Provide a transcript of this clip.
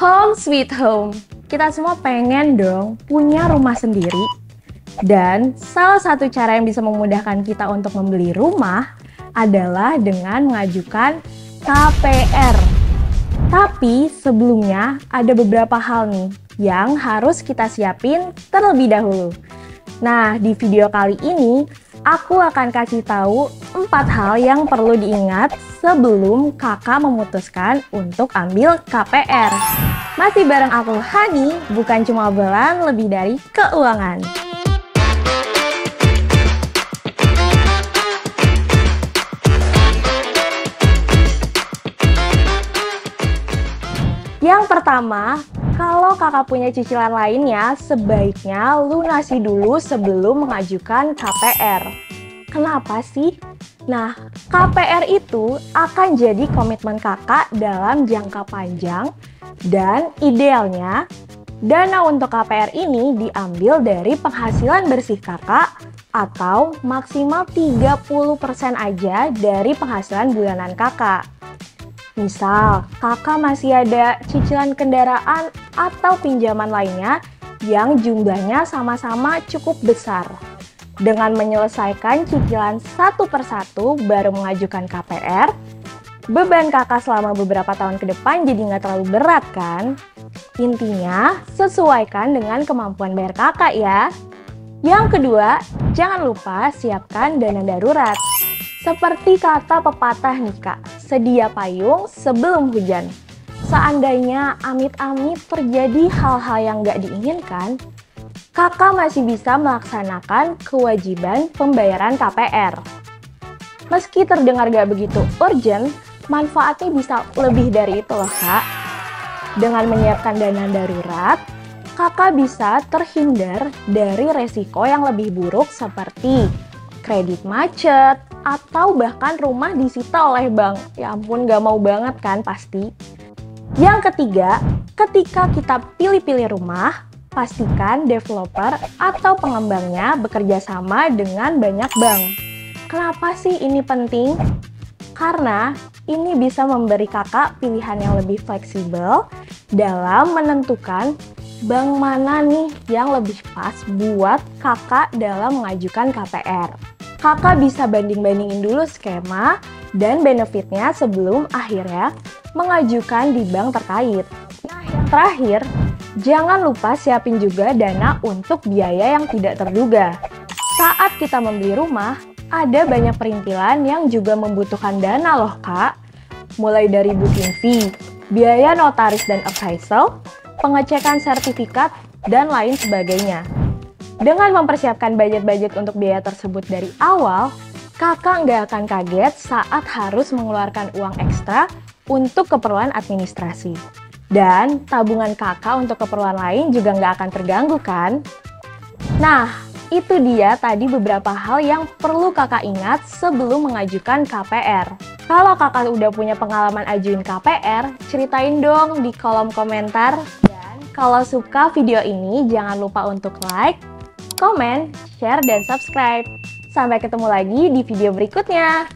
Home sweet home. Kita semua pengen dong punya rumah sendiri. Dan salah satu cara yang bisa memudahkan kita untuk membeli rumah adalah dengan mengajukan KPR. Tapi sebelumnya ada beberapa hal nih yang harus kita siapin terlebih dahulu. Nah, di video kali ini aku akan kasih tahu 4 hal yang perlu diingat sebelum kakak memutuskan untuk ambil KPR. Masih bareng aku Hani, bukan cuma obrolan lebih dari keuangan. Yang pertama, kalau kakak punya cicilan lainnya, sebaiknya lunasi dulu sebelum mengajukan KPR. Kenapa sih? Nah, KPR itu akan jadi komitmen kakak dalam jangka panjang dan idealnya dana untuk KPR ini diambil dari penghasilan bersih kakak atau maksimal 30% aja dari penghasilan bulanan kakak. Misal, kakak masih ada cicilan kendaraan atau pinjaman lainnya yang jumlahnya sama-sama cukup besar. Dengan menyelesaikan cicilan satu persatu baru mengajukan KPR, beban kakak selama beberapa tahun ke depan jadi nggak terlalu berat kan? Intinya, sesuaikan dengan kemampuan bayar kakak ya. Yang kedua, jangan lupa siapkan dana darurat. Seperti kata pepatah nih kak, sedia payung sebelum hujan. Seandainya amit-amit terjadi hal-hal yang nggak diinginkan, kakak masih bisa melaksanakan kewajiban pembayaran KPR. Meski terdengar nggak begitu urgent, manfaatnya bisa lebih dari itu loh kak. Dengan menyiapkan dana darurat, kakak bisa terhindar dari resiko yang lebih buruk seperti kredit macet, atau bahkan rumah disita oleh bank. Ya ampun, gak mau banget kan pasti. Yang ketiga, ketika kita pilih-pilih rumah, pastikan developer atau pengembangnya bekerja sama dengan banyak bank. Kenapa sih ini penting? Karena ini bisa memberi kakak pilihan yang lebih fleksibel dalam menentukan bank mana nih yang lebih pas buat kakak dalam mengajukan KPR. Kakak bisa banding-bandingin dulu skema dan benefitnya sebelum akhirnya mengajukan di bank terkait. Nah, yang terakhir, jangan lupa siapin juga dana untuk biaya yang tidak terduga. Saat kita membeli rumah, ada banyak perintilan yang juga membutuhkan dana loh kak. Mulai dari booking fee, biaya notaris dan appraisal, pengecekan sertifikat, dan lain sebagainya. Dengan mempersiapkan budget-budget untuk biaya tersebut dari awal, kakak nggak akan kaget saat harus mengeluarkan uang ekstra untuk keperluan administrasi. Dan tabungan kakak untuk keperluan lain juga nggak akan terganggu kan? Nah, itu dia tadi beberapa hal yang perlu kakak ingat sebelum mengajukan KPR. Kalau kakak udah punya pengalaman ajuin KPR, ceritain dong di kolom komentar. Dan kalau suka video ini, jangan lupa untuk like, komen, share, dan subscribe. Sampai ketemu lagi di video berikutnya.